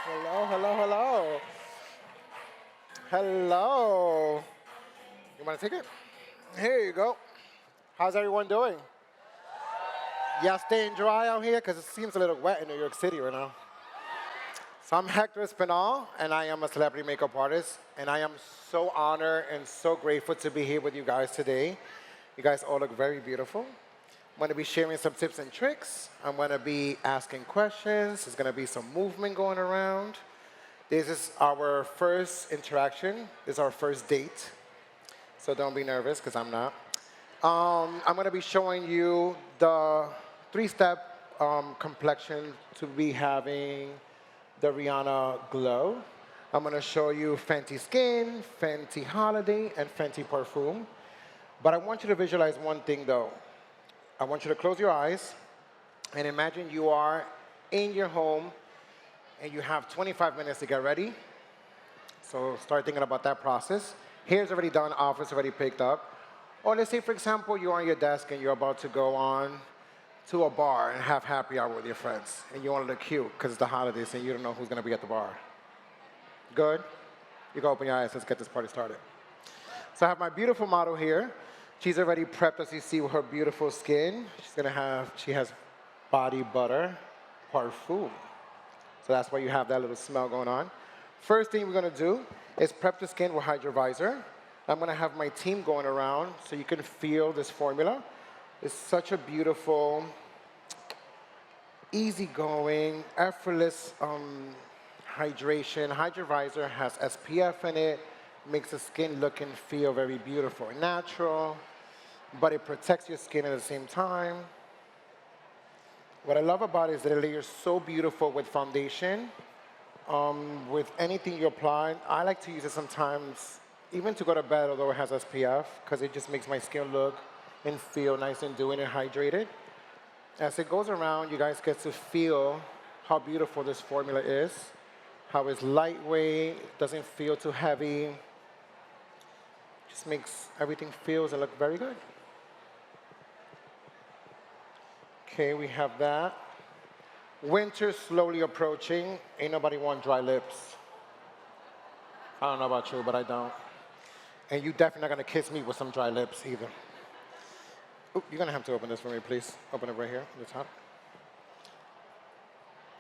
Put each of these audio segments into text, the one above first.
Hello, hello, hello. Hello. You want to take it? Here you go. How's everyone doing? Y'all staying dry out here? Because it seems a little wet in New York City right now. So I'm Hector Espinal, and I am a celebrity makeup artist. And I am so honored and so grateful to be here with you guys today. You guys all look very beautiful. I'm going to be sharing some tips and tricks. I'm going to be asking questions. There's going to be some movement going around. This is our first interaction. This is our first date. So don't be nervous, because I'm not. I'm going to be showing you the three-step complexion to be having the Rihanna glow. I'm going to show you Fenty Skin, Fenty Holiday, and Fenty Perfume. But I want you to visualize one thing, though. I want you to close your eyes and imagine you are in your home and you have 25 minutes to get ready. So start thinking about that process. Hair's already done, outfit's already picked up. Or let's say, for example, you're on your desk and you're about to go on to a bar and have happy hour with your friends. And you want to look cute because it's the holidays and you don't know who's going to be at the bar. Good? You can open your eyes. Let's get this party started. So I have my beautiful model here. She's already prepped, as you see, with her beautiful skin. She has body butter, parfum. So that's why you have that little smell going on. First thing we're going to do is prep the skin with Hydrovisor. I'm going to have my team going around so you can feel this formula. It's such a beautiful, easygoing, effortless hydration. Hydrovisor has SPF in it, makes the skin look and feel very beautiful and natural, but it protects your skin at the same time. What I love about it is that it layers so beautiful with foundation. With anything you apply, I like to use it sometimes, even to go to bed, although it has SPF, because it just makes my skin look and feel nice and dewy and hydrated. As it goes around, you guys get to feel how beautiful this formula is, how it's lightweight, doesn't feel too heavy, just makes everything feels and look very good. Okay, we have that. Winter's slowly approaching. Ain't nobody want dry lips. I don't know about you, but I don't. And you definitely not gonna kiss me with some dry lips either. Ooh, you're gonna have to open this for me, please. Open it right here at the top.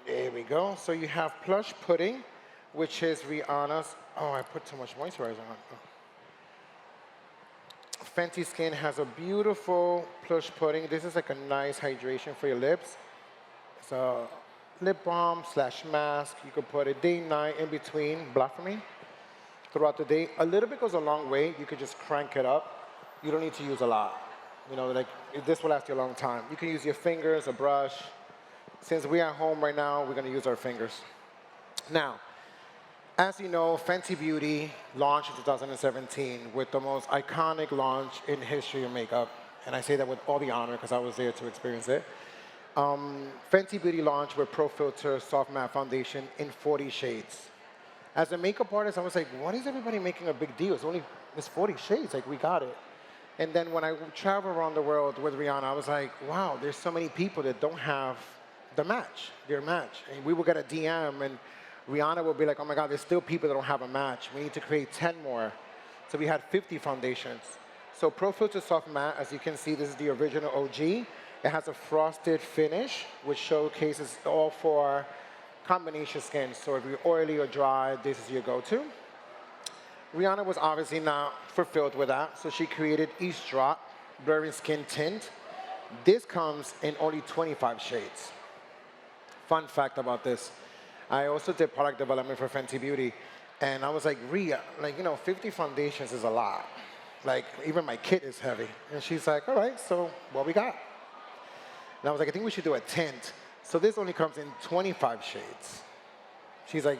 There we go. So you have Plush Pudding, which is Rihanna's. Oh, I put too much moisturizer on. Oh. Fenty Skin has a beautiful Plush Pudding. This is like a nice hydration for your lips. It's a lip balm / mask. You could put it day, night, in between. Block for me. Throughout the day. A little bit goes a long way. You could just crank it up. You don't need to use a lot. You know, like this will last you a long time. You can use your fingers, a brush. Since we're at home right now, we're going to use our fingers. Now, as you know, Fenty Beauty launched in 2017 with the most iconic launch in history of makeup. And I say that with all the honor because I was there to experience it. Fenty Beauty launched with Pro Filter Soft Matte Foundation in 40 shades. As a makeup artist, I was like, what is everybody making a big deal? It's 40 shades, like we got it. And then when I travel around the world with Rihanna, I was like, wow, there's so many people that don't have their match. And we will get a DM, and Rihanna will be like, oh my God, there's still people that don't have a match. We need to create 10 more. So we had 50 foundations. So Pro Filter Soft Matte, as you can see, this is the original OG. It has a frosted finish, which showcases all four combination skin. So if you're oily or dry, this is your go-to. Rihanna was obviously not fulfilled with that, so she created Each Drop Blurring Skin Tint. This comes in only 25 shades. Fun fact about this, I also did product development for Fenty Beauty, and I was like, Rhea, 50 foundations is a lot. Like, even my kit is heavy. And she's like, all right, so what we got? And I was like, I think we should do a tint. So this only comes in 25 shades. She's like,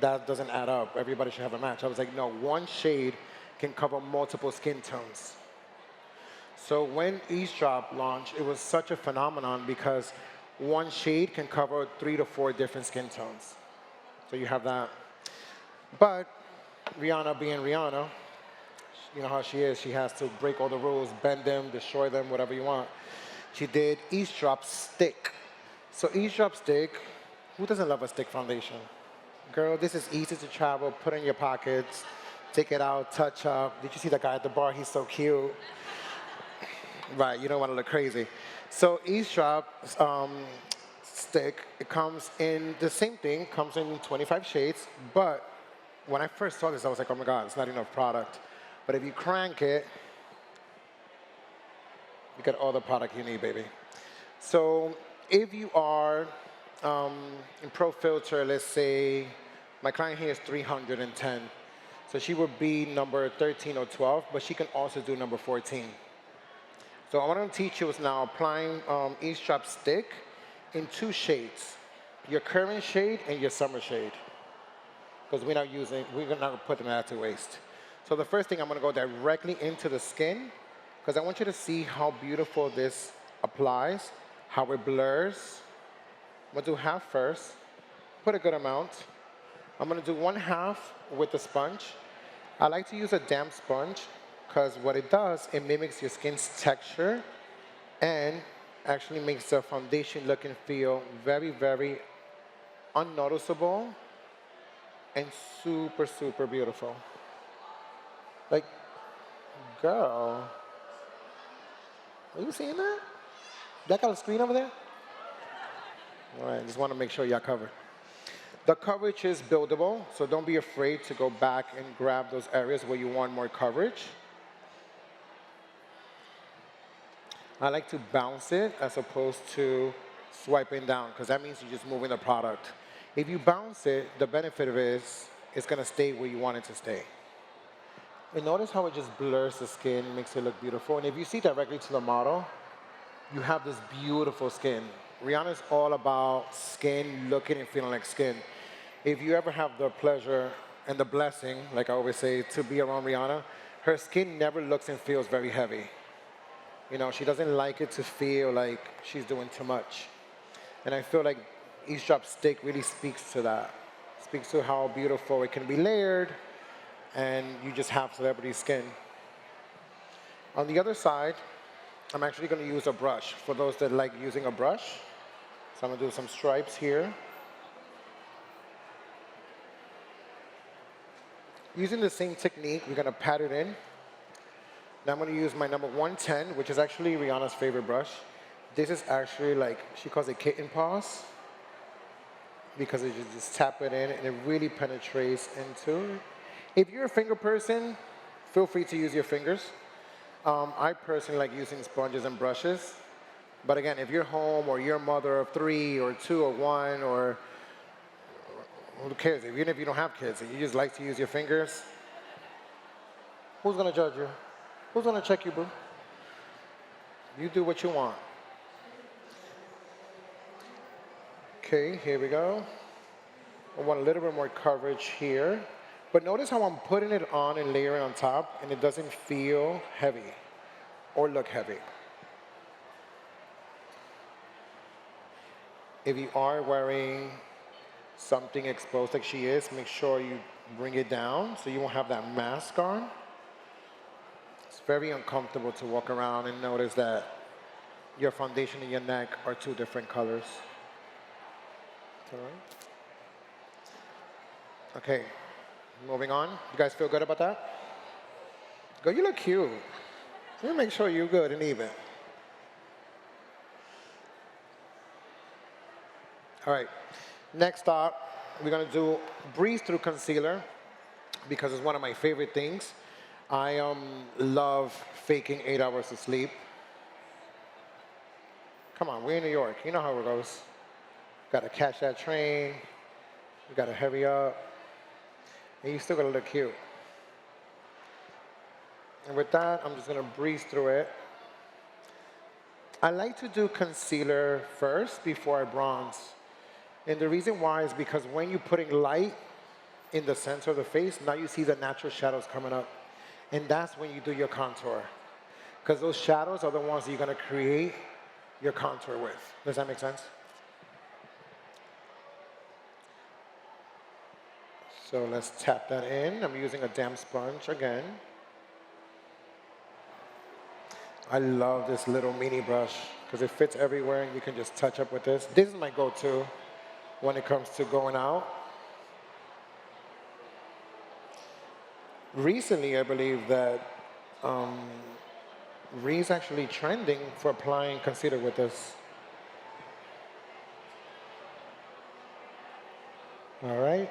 that doesn't add up. Everybody should have a match. I was like, no, one shade can cover multiple skin tones. So when Each Drop launched, it was such a phenomenon because one shade can cover 3 to 4 different skin tones. So you have that. But Rihanna being Rihanna, you know how she is. She has to break all the rules, bend them, destroy them, whatever you want. She did Each Drop Stick. So Each Drop Stick, who doesn't love a stick foundation? Girl, this is easy to travel, put in your pockets, take it out, touch up. Did you see that guy at the bar? He's so cute. Right, you don't want to look crazy. So eavesdrop stick, it comes in the same thing, comes in 25 shades, but when I first saw this, I was like, oh my God, it's not enough product. But if you crank it, you get all the product you need, baby. So if you are in Pro Filter, let's say, my client here is 310. So she would be number 13 or 12, but she can also do number 14. So what I'm going to teach you is now applying eavesdrop stick in 2 shades, your current shade and your summer shade, because we're not putting that to waste. So the first thing, I'm going to go directly into the skin, because I want you to see how beautiful this applies, how it blurs. I'm going to do half first, put a good amount. I'm going to do 1/2 with the sponge. I like to use a damp sponge, because what it does, it mimics your skin's texture and actually makes the foundation look and feel very, very unnoticeable and super, super beautiful. Like, girl, are you seeing that? That got a screen over there? All right, just want to make sure y'all covered. The coverage is buildable, so don't be afraid to go back and grab those areas where you want more coverage. I like to bounce it as opposed to swiping down, because that means you're just moving the product. If you bounce it, the benefit of it is it's going to stay where you want it to stay. And notice how it just blurs the skin, makes it look beautiful. And if you see directly to the model, you have this beautiful skin. Rihanna's all about skin looking and feeling like skin. If you ever have the pleasure and the blessing, like I always say, to be around Rihanna, her skin never looks and feels very heavy. You know, she doesn't like it to feel like she's doing too much. And I feel like eavesdrop stick really speaks to that. Speaks to how beautiful it can be layered, and you just have celebrity skin. On the other side, I'm actually going to use a brush for those that like using a brush. So I'm going to do some stripes here. Using the same technique, we're going to pat it in. Now I'm going to use my number 110, which is actually Rihanna's favorite brush. This is actually like, she calls it kitten paws, because you just tap it in and it really penetrates into it. If you're a finger person, feel free to use your fingers. I personally like using sponges and brushes. But again, if you're home or you're a mother of 3 or 2 or 1, or who cares, even if you don't have kids and you just like to use your fingers, who's going to judge you? Who's going to check you, boo? You do what you want. Okay, here we go. I want a little bit more coverage here. But notice how I'm putting it on and layering on top, and it doesn't feel heavy or look heavy. If you are wearing something exposed like she is, make sure you bring it down so you won't have that mask on. It's very uncomfortable to walk around and notice that your foundation and your neck are 2 different colors. Okay, moving on. You guys feel good about that? Girl, you look cute. Let me make sure you're good and even. All right, next up, we're gonna do breeze through concealer, because it's one of my favorite things. I love faking 8 hours of sleep. Come on, we're in New York. You know how it goes. Got to catch that train. You got to hurry up. And you still got to look cute. And with that, I'm just going to breeze through it. I like to do concealer first before I bronze. And the reason why is because when you're putting light in the center of the face, now you see the natural shadows coming up. And that's when you do your contour. Because those shadows are the ones that you're going to create your contour with. Does that make sense? So let's tap that in. I'm using a damp sponge again. I love this little mini brush because it fits everywhere and you can just touch up with this. This is my go-to when it comes to going out. Recently, I believe that Ree's actually trending for applying concealer with this. All right.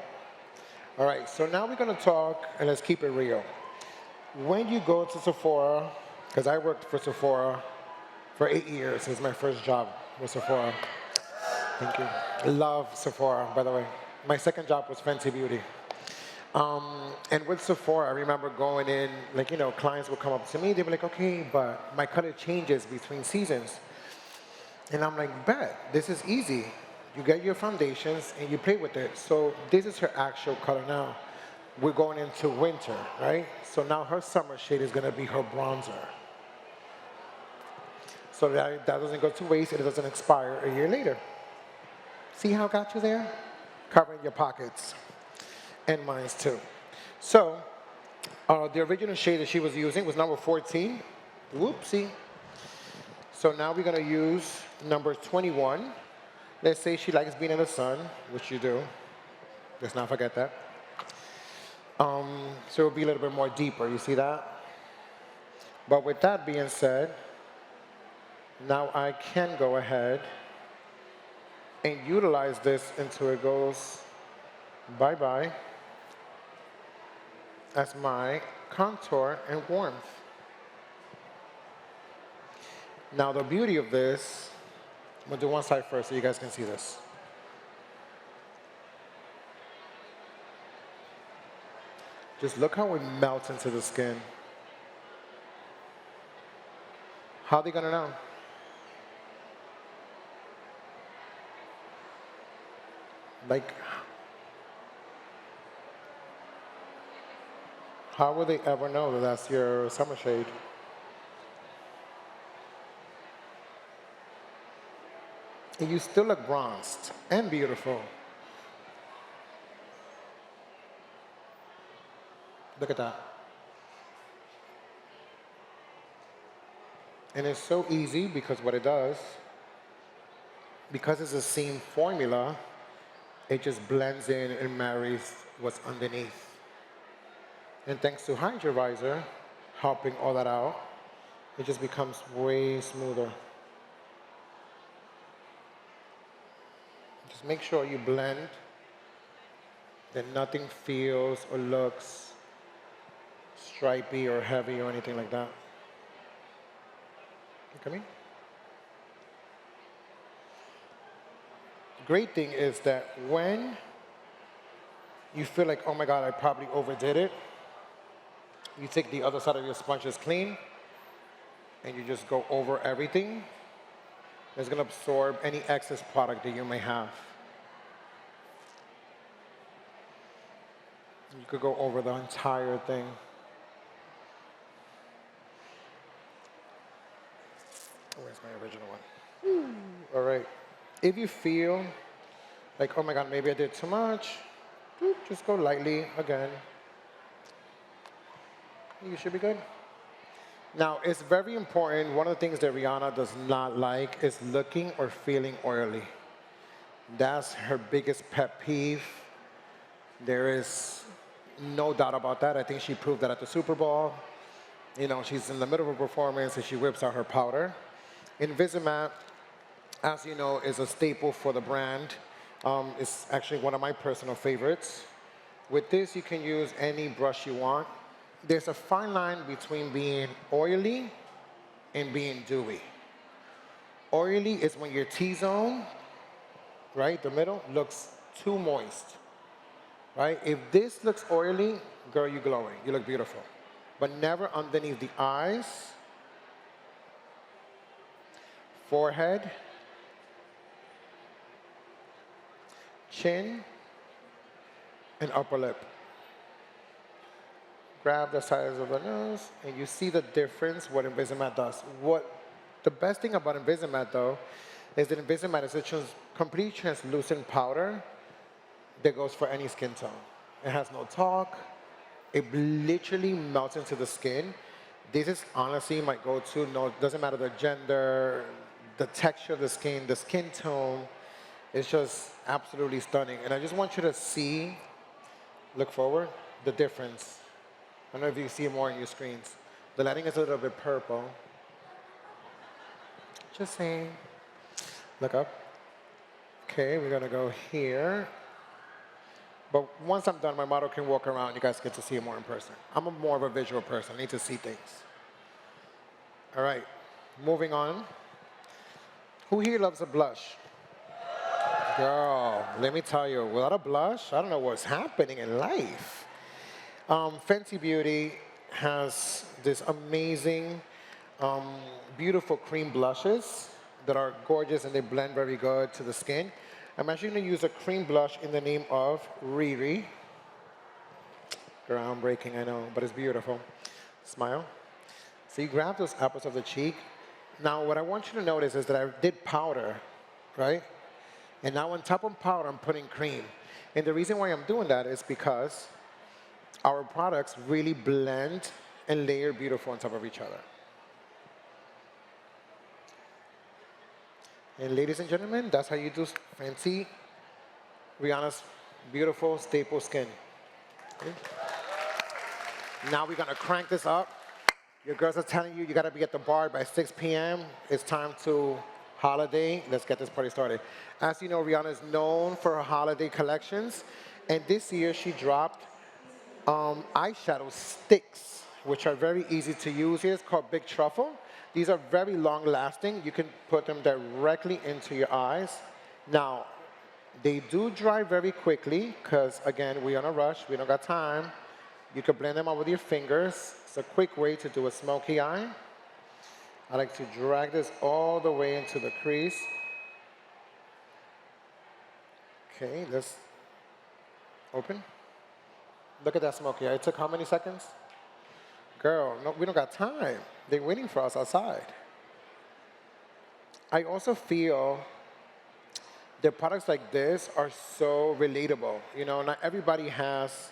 All right, so now we're gonna talk, and let's keep it real. When you go to Sephora, because I worked for Sephora for 8 years, it was my first job with Sephora. Thank you. Love Sephora, by the way. My second job was Fenty Beauty. And with Sephora, I remember going in, like, clients would come up to me, they'd be like, okay, but my color changes between seasons. And I'm like, bet, this is easy. You get your foundations and you play with it. So this is her actual color now. We're going into winter, right? So now her summer shade is gonna be her bronzer. So that doesn't go to waste, it doesn't expire a year later. See how I got you there? Covering your pockets. And mine too. So, the original shade that she was using was number 14. Whoopsie. So now we're gonna use number 21. Let's say she likes being in the sun, which you do. Let's not forget that. So it'll be a little bit more deeper, you see that? But with that being said, now I can go ahead and utilize this until it goes bye-bye as my contour and warmth. Now the beauty of this, I'm gonna do one side first so you guys can see this. Just look how it melts into the skin. How are they gonna know? Like, how will they ever know that that's your summer shade? And you still look bronzed and beautiful. Look at that. And it's so easy because what it does, because it's the same formula, it just blends in and marries what's underneath. And thanks to Hydrovisor helping all that out, it just becomes way smoother. Just make sure you blend, that nothing feels or looks stripy or heavy or anything like that. Look at me. The great thing is that when you feel like, oh my God, I probably overdid it, you take the other side of your sponge that's clean, and you just go over everything. It's gonna absorb any excess product that you may have. You could go over the entire thing. Where's my original one? All right. If you feel like, oh my God, maybe I did too much, just go lightly again. You should be good. Now, it's very important. One of the things that Rihanna does not like is looking or feeling oily. That's her biggest pet peeve. There is no doubt about that. I think she proved that at the Super Bowl. She's in the middle of a performance and she whips out her powder. Invisimatte, as you know, is a staple for the brand. It's actually one of my personal favorites. With this, you can use any brush you want. There's a fine line between being oily and being dewy. Oily is when your T-zone, right, the middle, looks too moist, right? If this looks oily, girl, you're glowing. You look beautiful. But never underneath the eyes, forehead, chin, and upper lip. Grab the sides of the nose, and you see the difference what Invisimatte does. The best thing about Invisimatte, though, is that Invisimatte is a complete translucent powder that goes for any skin tone. It has no talk. It literally melts into the skin. This is honestly my go-to. No, it doesn't matter the gender, the texture of the skin tone. It's just absolutely stunning. And I just want you to see, look forward, the difference. I don't know if you see it more on your screens. The lighting is a little bit purple. Just saying. Look up. Okay, we're gonna go here. But once I'm done, my model can walk around. You guys get to see it more in person. I'm more of a visual person. I need to see things. All right, moving on. Who here loves a blush? Girl, let me tell you, without a blush, I don't know what's happening in life. Fenty Beauty has this amazing, beautiful cream blushes that are gorgeous and they blend very good to the skin. I'm actually going to use a cream blush in the name of Riri. Groundbreaking, I know, but it's beautiful. Smile. So you grab those apples of the cheek. Now, what I want you to notice is that I did powder, right? And now on top of powder, I'm putting cream. And the reason why I'm doing that is because our products really blend and layer beautiful on top of each other. And ladies and gentlemen, that's how you do Fenty Rihanna's beautiful staple skin. Okay. Now we're gonna crank this up. Your girls are telling you you gotta be at the bar by 6 p.m. It's time to holiday. Let's get this party started. As you know, Rihanna is known for her holiday collections. And this year she dropped eyeshadow sticks, which are very easy to use. Here it's called Big Truffle. These are very long lasting. You can put them directly into your eyes. Now, they do dry very quickly because, again, we're on a rush. We don't got time. You can blend them out with your fingers. It's a quick way to do a smoky eye. I like to drag this all the way into the crease. Okay, let's open. Look at that smoky eye. It took how many seconds? Girl, no, we don't got time. They're waiting for us outside. I also feel that products like this are so relatable. You know, not everybody has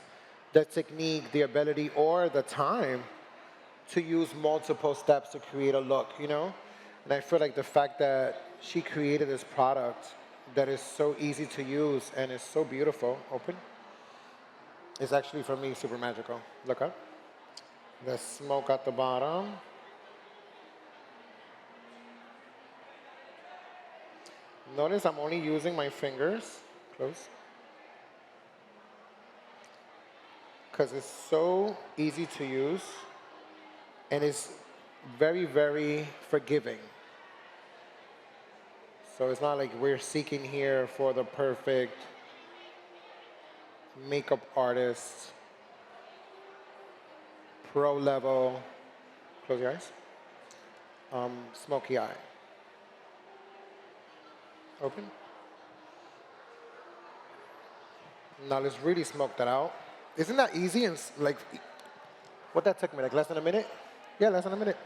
the technique, the ability, or the time to use multiple steps to create a look, you know? And I feel like the fact that she created this product that is so easy to use and is so beautiful, open, is actually, for me, super magical. Look up. The smoke at the bottom. Notice I'm only using my fingers, close, because it's so easy to use and it's very, very forgiving. So it's not like we're seeking here for the perfect makeup artist, pro level, close your eyes, smoky eye. Open. Now let's really smoke that out. Isn't that easy? And like, what that took me, like less than a minute? Yeah, less than a minute.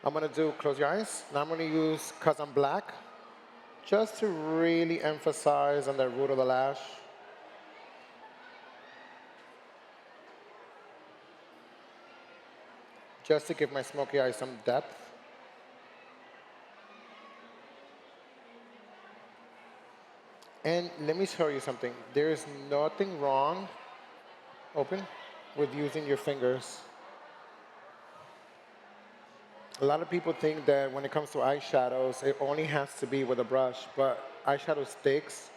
I'm gonna do, close your eyes. Now I'm gonna use Cause I'm Black, just to really emphasize on the root of the lash. Just to give my smoky eye some depth. And let me show you something. There is nothing wrong, open, with using your fingers. A lot of people think that when it comes to eyeshadows, it only has to be with a brush, but eyeshadow sticks,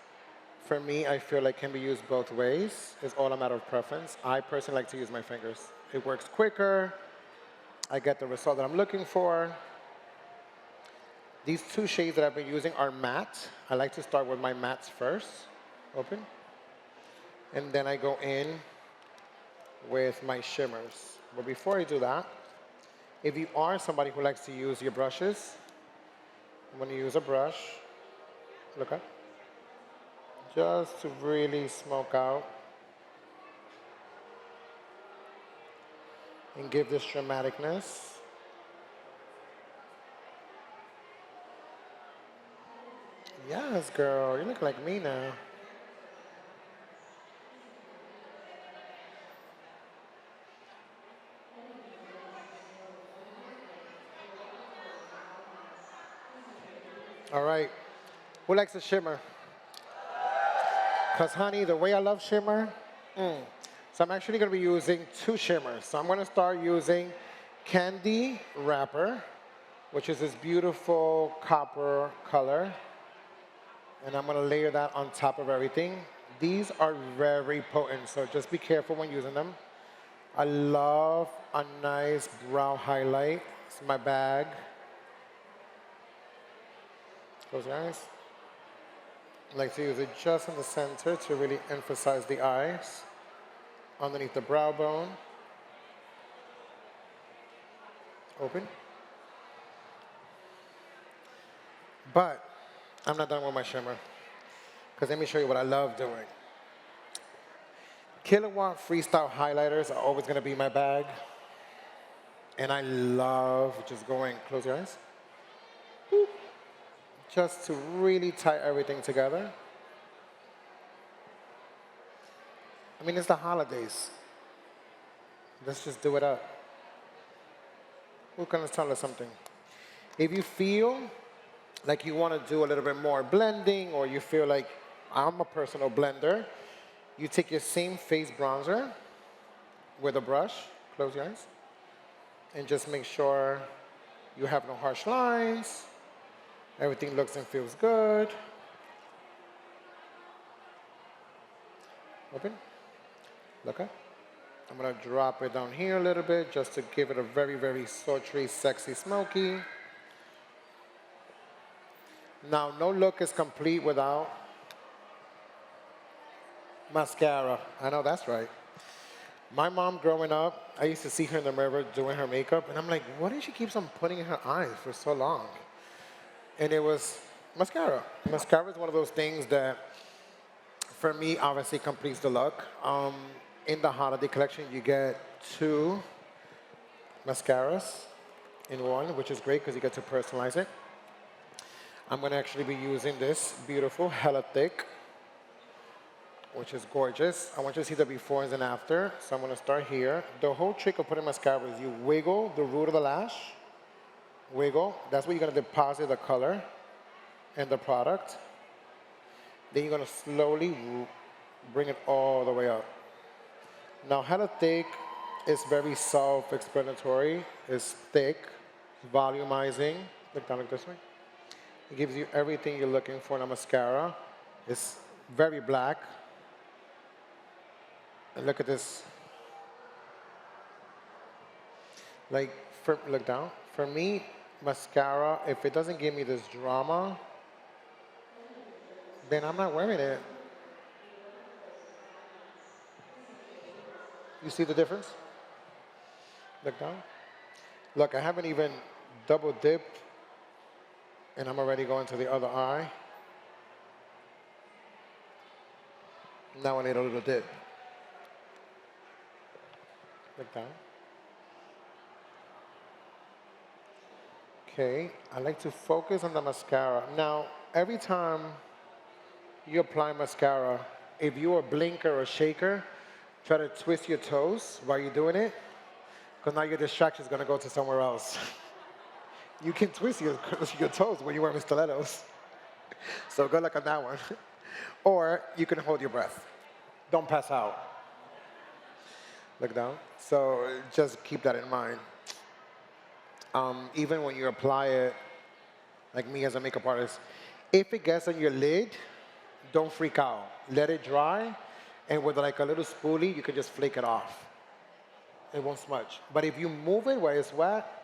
for me, I feel like can be used both ways. It's all a matter of preference. I personally like to use my fingers. It works quicker. I get the result that I'm looking for. These two shades that I've been using are matte. I like to start with my mattes first. Open. And then I go in with my shimmers. But before I do that, if you are somebody who likes to use your brushes, I'm going to use a brush. Look up. Just to really smoke out and give this dramaticness. Yes, girl, you look like me now. All right, who likes a shimmer? Because, honey, the way I love shimmer, So I'm actually going to be using 2 shimmers. So I'm going to start using Candy Wrapper, which is this beautiful copper color. And I'm going to layer that on top of everything. These are very potent, so just be careful when using them. I love a nice brow highlight. It's my bag. Close your eyes. I like to use it just in the center to really emphasize the eyes. Underneath the brow bone. Open. But I'm not done with my shimmer, because let me show you what I love doing. Kilowatt Freestyle highlighters are always going to be my bag. And I love just going, close your eyes. Boop. Just to really tie everything together. I mean, it's the holidays. Let's just do it up. Who's going to tell us something? If you feel like you want to do a little bit more blending, or you feel like I'm a personal blender, you take your same face bronzer with a brush, close your eyes, and just make sure you have no harsh lines. Everything looks and feels good. Open. Look up. I'm going to drop it down here a little bit just to give it a very, very sultry, sexy, smoky. Now, no look is complete without mascara. I know that's right. My mom growing up, I used to see her in the mirror doing her makeup, and I'm like, what did she keep on putting in her eyes for so long? And it was mascara. Mascara is one of those things that, for me, obviously completes the look. In the holiday collection, you get 2 mascaras in one, which is great because you get to personalize it. I'm going to actually be using this beautiful Hella Thick, which is gorgeous. I want you to see the befores and after, so I'm going to start here. The whole trick of putting mascara is you wiggle the root of the lash. Wiggle. That's where you're going to deposit the color and the product. Then you're going to slowly bring it all the way up. Now, Hella Thick is very self-explanatory. It's thick, volumizing. Look down like this way. It gives you everything you're looking for in a mascara. It's very black. And look at this. Like, look down. For me, mascara, if it doesn't give me this drama, then I'm not wearing it. You see the difference? Look down. Look, I haven't even double dipped, and I'm already going to the other eye. Now I need a little dip. Look down. Okay, I like to focus on the mascara. Now, every time you apply mascara, if you're a blinker or shaker, try to twist your toes while you're doing it, because now your distraction is going to go to somewhere else. You can twist your toes when you're wearing stilettos. So good luck on that one. Or you can hold your breath. Don't pass out. Look down. So just keep that in mind. Even when you apply it, like me as a makeup artist, if it gets on your lid, don't freak out. Let it dry, and with like a little spoolie, you can just flake it off. It won't smudge. But if you move it where it's wet,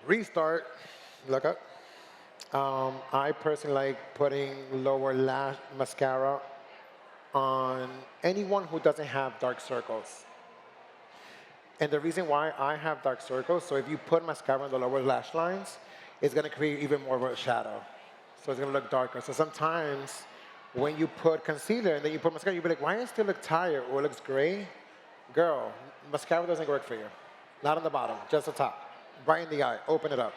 restart, look up. I personally like putting lower lash mascara on anyone who doesn't have dark circles. And the reason why I have dark circles, so if you put mascara on the lower lash lines, it's going to create even more of a shadow. So it's going to look darker. So sometimes when you put concealer and then you put mascara, you'll be like, why does it still look tired or it looks gray? Girl, mascara doesn't work for you. Not on the bottom, just the top. Right in the eye, open it up.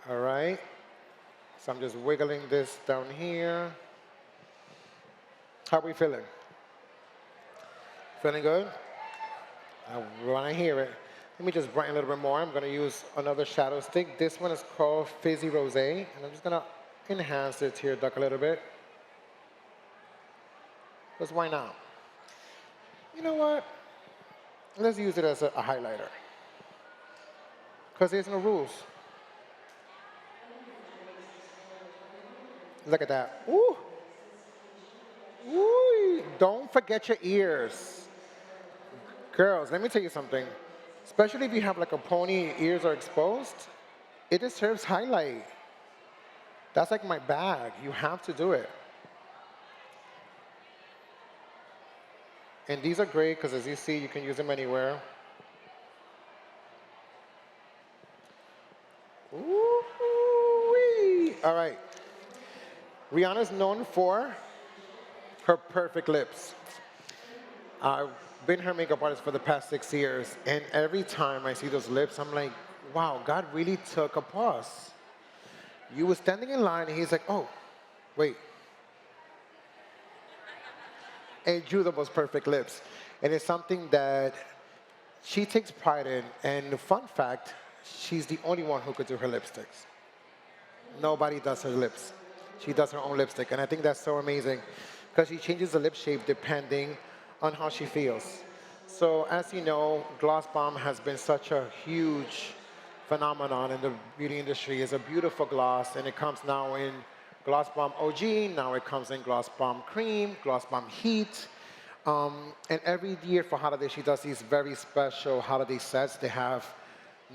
All right. So I'm just wiggling this down here. How are we feeling? Feeling good? I want to hear it. Let me just brighten a little bit more. I'm going to use another shadow stick. This one is called Fizzy Rosé, and I'm just going to enhance the tear duct a little bit. Because why not? You know what? Let's use it as a highlighter. Because there's no rules. Look at that. Ooh. Ooh. Don't forget your ears. Girls, let me tell you something. Especially if you have like a pony, ears are exposed, it deserves highlight. That's like my bag. You have to do it. And these are great because as you see, you can use them anywhere. Ooh-wee. All right. Rihanna's known for her perfect lips. I've been her makeup artist for the past 6 years, and every time I see those lips, I'm like, wow, God really took a pause. You were standing in line, and he's like, oh, wait. And drew the most perfect lips. And it's something that she takes pride in. And the fun fact, she's the only one who could do her lipsticks. Nobody does her lips. She does her own lipstick. And I think that's so amazing because she changes the lip shape depending on how she feels. So as you know, Gloss Bomb has been such a huge phenomenon in the beauty industry. It's a beautiful gloss, and it comes now in Gloss Bomb OG, now it comes in Gloss Bomb Cream, Gloss Bomb Heat. And every year for holiday, she does these very special holiday sets. They have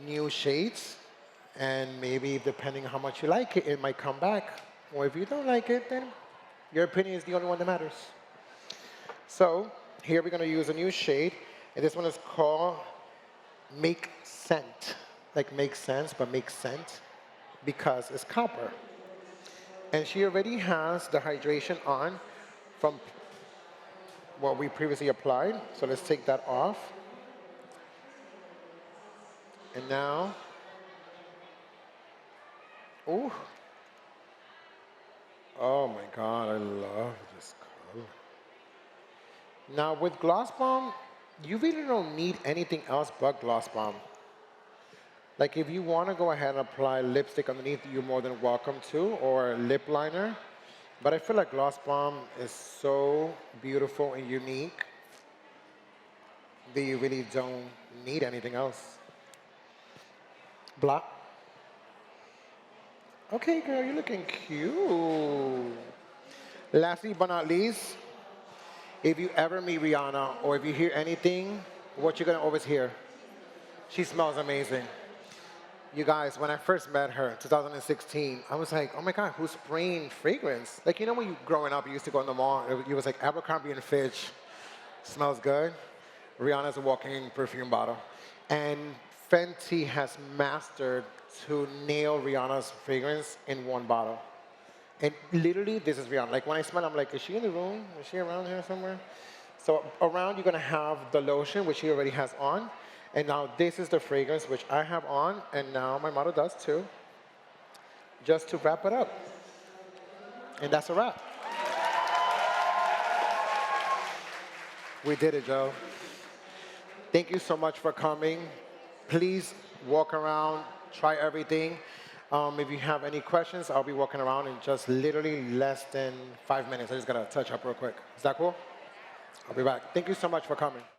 new shades, and maybe depending on how much you like it, it might come back. Or if you don't like it, then your opinion is the only one that matters. So here we're going to use a new shade, and this one is called Make Scent. Like make sense, but make scent, because it's copper. And she already has the hydration on from what we previously applied. So let's take that off. And now, ooh. Oh my God, I love this color. Now with Gloss Bomb, you really don't need anything else but Gloss Bomb. Like if you want to go ahead and apply lipstick underneath, you're more than welcome to, or lip liner. But I feel like Gloss Bomb is so beautiful and unique that you really don't need anything else. Block. Okay, girl, you're looking cute. Lastly but not least, if you ever meet Rihanna or if you hear anything, what you're gonna always hear, she smells amazing. You guys, when I first met her in 2016, I was like, oh my God, who's spraying fragrance? Like, you know when you growing up, you used to go in the mall, you was like Abercrombie and Fitch, smells good. Rihanna's a walking perfume bottle. And Fenty has mastered to nail Rihanna's fragrance in one bottle. And literally, this is Rihanna. Like when I smell, I'm like, is she in the room? Is she around here somewhere? So around, you're gonna have the lotion, which she already has on. And now this is the fragrance, which I have on, and now my model does too, just to wrap it up. And that's a wrap. We did it, Joe. Thank you so much for coming. Please walk around, try everything. If you have any questions, I'll be walking around in just literally less than 5 minutes. I just gotta touch up real quick. Is that cool? I'll be back. Thank you so much for coming.